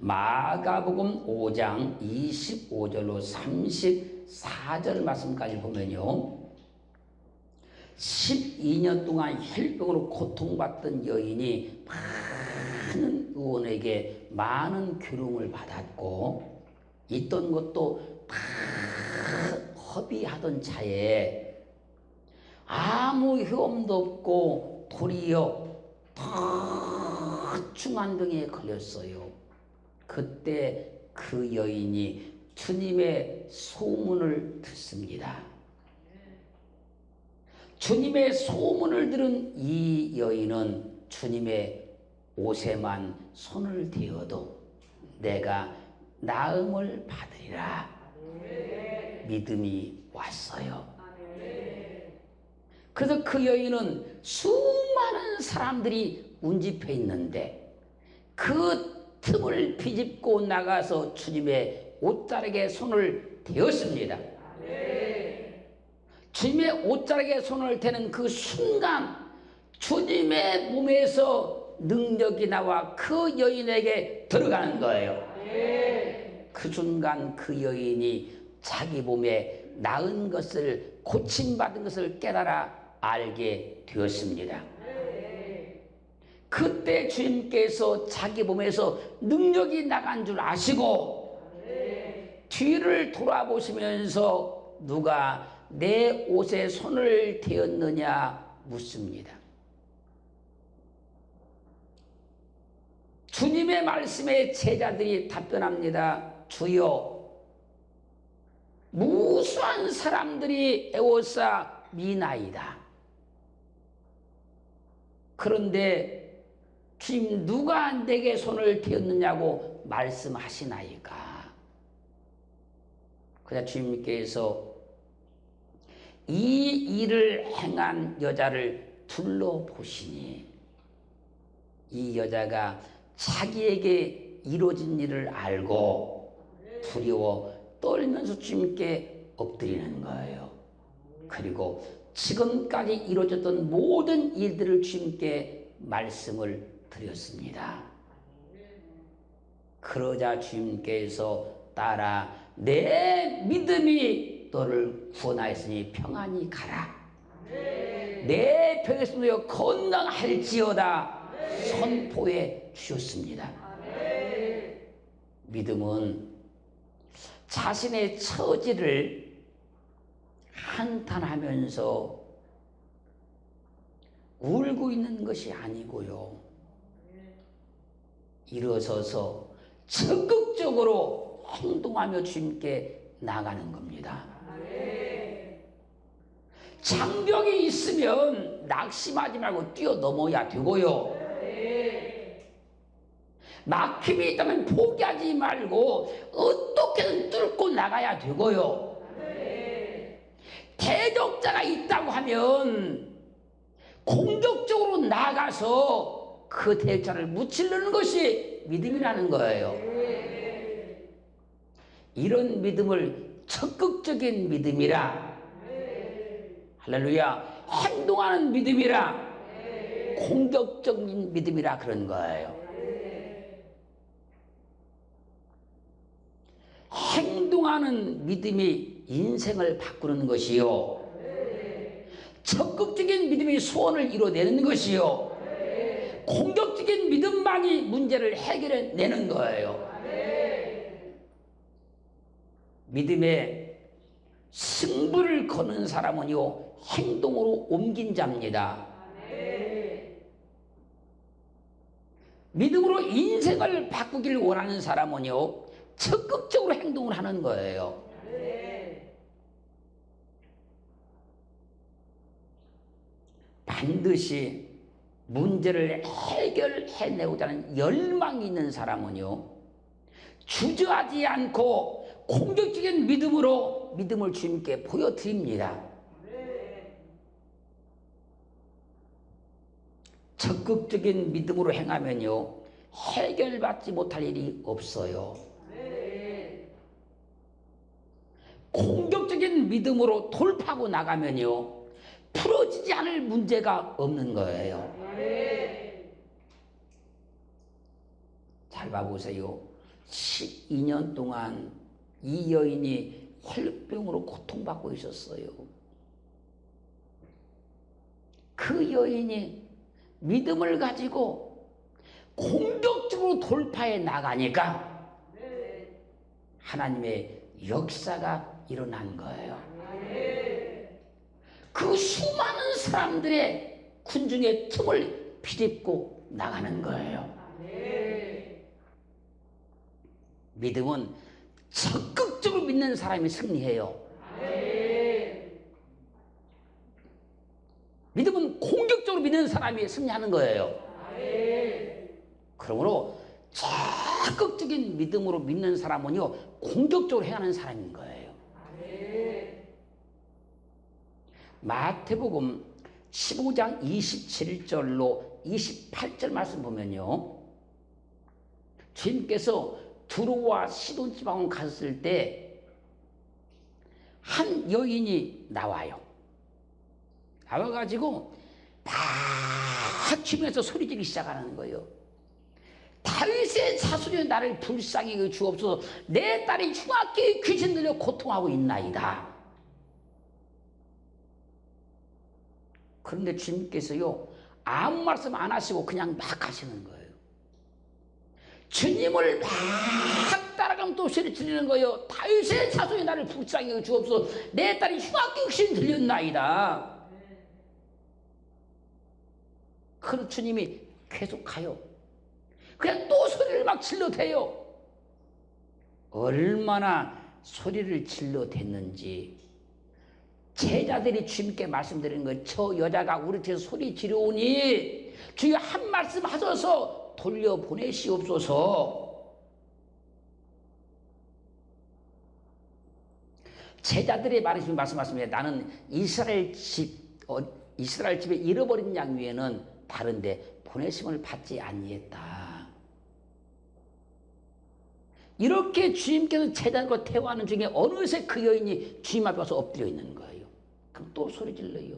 마가복음 5장 25절로 34절 말씀까지 보면요, 12년 동안 혈병으로 고통받던 여인이 많은 의원에게 많은 교lum을 받았고, 있던 것도 다 허비하던 차에 아무 효험도 없고 도리어 더 중한 병에 걸렸어요. 그때 그 여인이 주님의 소문을 듣습니다. 주님의 소문을 들은 이 여인은 주님의 옷에만 손을 대어도 내가 나음을 받으리라 믿음이 왔어요. 그래서 그 여인은 수많은 사람들이 운집해 있는데 그 틈을 비집고 나가서 주님의 옷자락에 손을 대었습니다. 주님의 옷자락에 손을 대는 그 순간 주님의 몸에서 능력이 나와 그 여인에게 들어가는 거예요. 그 순간 그 여인이 자기 몸에 나은 것을, 고침받은 것을 깨달아 알게 되었습니다. 그때 주님께서 자기 몸에서 능력이 나간 줄 아시고 뒤를 돌아보시면서 누가 내 옷에 손을 대었느냐 묻습니다. 주님의 말씀에 제자들이 답변합니다. 주여, 무수한 사람들이 에워싸 미나이다. 그런데 주님, 누가 내게 손을 대었느냐고 말씀하시나이까? 그러자 주님께서 이 일을 행한 여자를 둘러보시니 이 여자가 자기에게 이루어진 일을 알고 두려워 떨면서 주님께 엎드리는 거예요. 그리고 지금까지 이루어졌던 모든 일들을 주님께 말씀을 드렸습니다. 그러자 주님께서 따라 내 믿음이 너를 구원하였으니 평안히 가라. 내 병에서 너여 건강할지어다 선포해 주셨습니다. 믿음은 자신의 처지를 한탄하면서 울고 있는 것이 아니고요, 일어서서 적극적으로 행동하며 주님께 나가는 겁니다. 장벽이 있으면 낙심하지 말고 뛰어넘어야 되고요, 막힘이 있다면 포기하지 말고 어떻게든 뚫고 나가야 되고요, 대적자가 있다고 하면 공격적으로 나가서 그 대적자를 무찌르는 것이 믿음이라는 거예요. 이런 믿음을 적극적인 믿음이라, 할렐루야, 행동하는 믿음이라, 공격적인 믿음이라 그런 거예요. 행동하는 믿음이 인생을 바꾸는 것이요, 적극적인 믿음이 소원을 이뤄내는 것이요, 공격적인 믿음만이 문제를 해결해내는 거예요. 믿음에 승부를 거는 사람은요, 행동으로 옮긴 자입니다. 믿음으로 인생을 바꾸기를 원하는 사람은요, 적극적으로 행동을 하는 거예요. 반드시 문제를 해결해내고자 하는 열망이 있는 사람은요, 주저하지 않고 공격적인 믿음으로 믿음을 주님께 보여드립니다. 적극적인 믿음으로 행하면요, 해결받지 못할 일이 없어요. 공격적인 믿음으로 돌파하고 나가면요, 풀어지지 않을 문제가 없는 거예요. 잘 봐보세요. 12년 동안 이 여인이 혈병으로 고통받고 있었어요. 그 여인이 믿음을 가지고 공격적으로 돌파해 나가니까 하나님의 역사가 일어난 거예요. 그 수많은 사람들의 군중의 틈을 비집고 나가는 거예요. 믿음은 적극적으로 믿는 사람이 승리해요. 믿음은 공격적으로 믿는 사람이 승리하는 거예요. 그러므로 적극적인 믿음으로 믿는 사람은요, 공격적으로 행하는 사람인 거예요. 마태복음 15장 27절로 28절 말씀 보면요, 주님께서 두로와 시돈 지방을 갔을 때 한 여인이 나와요. 나와가지고 막 주변에서 소리지르기 시작하는 거예요. 다윗의 자손이 나를 불쌍히 주옵소서. 내 딸이 흉악하게 귀신 들려 고통하고 있나이다. 그런데 주님께서요, 아무 말씀 안 하시고 그냥 막 하시는 거예요. 주님을 막 따라가면 또 소리 지르는 거예요. 다윗의 자손이 나를 불쌍히 주옵소서. 내 딸이 흉악하게 귀신 들렸나이다. 그런 주님이 계속 가요. 그냥 또 소리를 막 질러대요. 얼마나 소리를 질러댔는지 제자들이 주님께 말씀드리는 거예요. 저 여자가 우리 뒤에서 소리 지르오니 주여 한 말씀 하셔서 돌려보내시옵소서. 제자들의 말씀하십니다. 나는 이스라엘 집에 잃어버린 양 위에는 다른데 보내심을 받지 아니했다. 이렇게 주님께서 제자들과 대화하는 중에 어느새 그 여인이 주님 앞에 와서 엎드려 있는 거예요. 그럼 또 소리 질러요.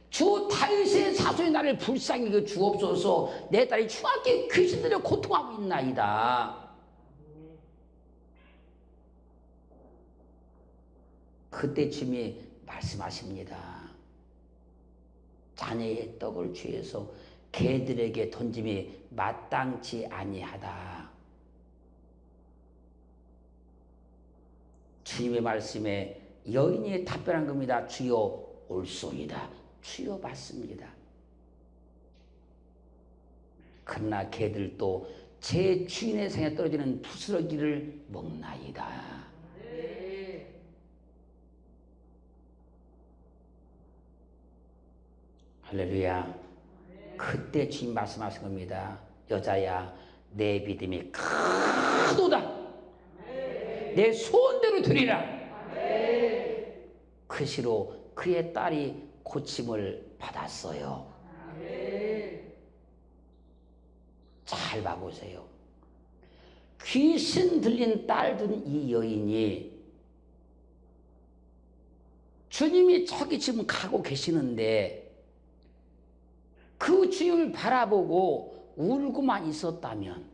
주 다윗의 자손이 나를 불쌍히 여겨 주옵소서. 내 딸이 흉악하게 귀신 들려 고통하고 있나이다. 그때 주님이 말씀하십니다. 자네의 떡을 취해서 개들에게 던짐이 마땅치 아니하다. 주님의 말씀에 여인이 답변한 겁니다. 주여 옳소이다. 주여 맞습니다. 그러나 개들도 제 주인의 상에 떨어지는 부스러기를 먹나이다. 할렐루야. 그때 주님 말씀하신 겁니다. 여자야, 내 믿음이 크도다. 내 소원대로 되리라. 그 시로 그의 딸이 고침을 받았어요. 잘 봐보세요. 귀신 들린 딸 둔 이 여인이 주님이 저기 지금 가고 계시는데 그 주님을 바라보고 울고만 있었다면,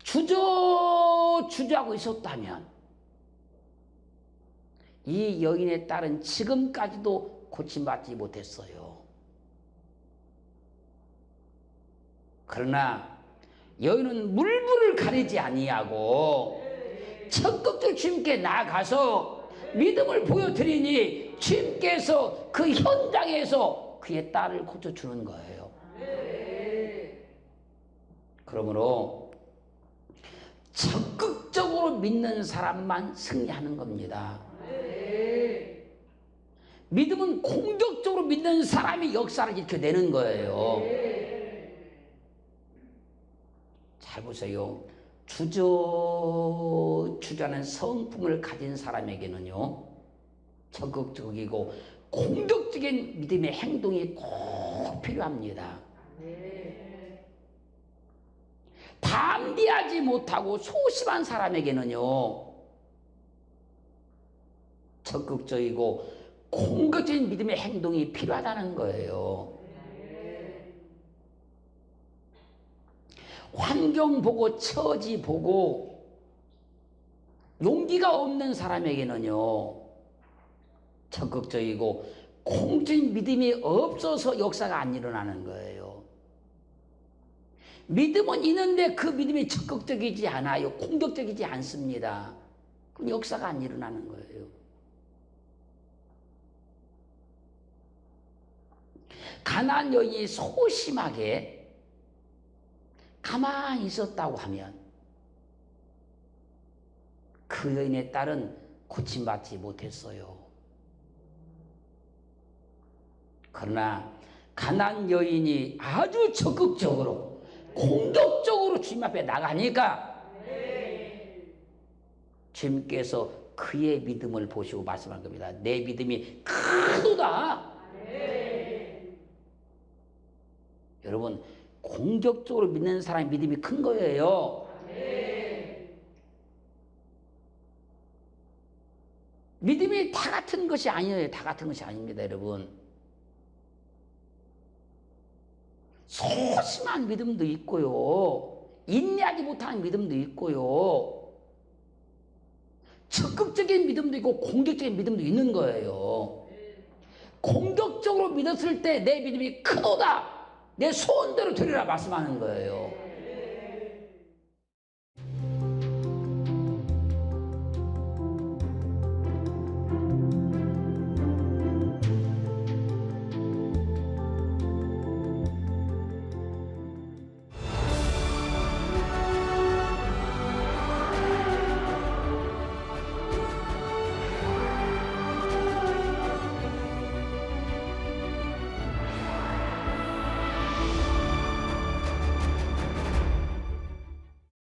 주저하고 있었다면, 이 여인의 딸은 지금까지도 고침받지 못했어요. 그러나 여인은 물불을 가리지 아니하고 적극적으로 주님께 나아가서 믿음을 보여드리니 주님께서 그 현장에서 그의 딸을 고쳐주는 거예요. 그러므로 적극적으로 믿는 사람만 승리하는 겁니다. 믿음은 공격적으로 믿는 사람이 역사를 일으켜내는 거예요. 잘 보세요. 주저하는 성품을 가진 사람에게는요, 적극적이고 공격적인 믿음의 행동이 꼭 필요합니다. 담대하지 못하고 소심한 사람에게는요, 적극적이고 공격적인 믿음의 행동이 필요하다는 거예요. 환경 보고 처지 보고 용기가 없는 사람에게는요, 적극적이고 공적인 믿음이 없어서 역사가 안 일어나는 거예요. 믿음은 있는데 그 믿음이 적극적이지 않아요. 공격적이지 않습니다. 그럼 역사가 안 일어나는 거예요. 가나안 여인이 소심하게 가만히 있었다고 하면 그 여인의 딸은 고침받지 못했어요. 그러나 가나안 여인이 아주 적극적으로 공격적으로 주님 앞에 나가니까 주님께서 그의 믿음을 보시고 말씀한 겁니다. 내 믿음이 크도다. 여러분, 공격적으로 믿는 사람의 믿음이 큰 거예요. 믿음이 다 같은 것이 아니에요. 다 같은 것이 아닙니다, 여러분. 소심한 믿음도 있고요. 인내하지 못하는 믿음도 있고요. 적극적인 믿음도 있고 공격적인 믿음도 있는 거예요. 공격적으로 믿었을 때 내 믿음이 크도다. 내 소원대로 되리라 말씀하는 거예요.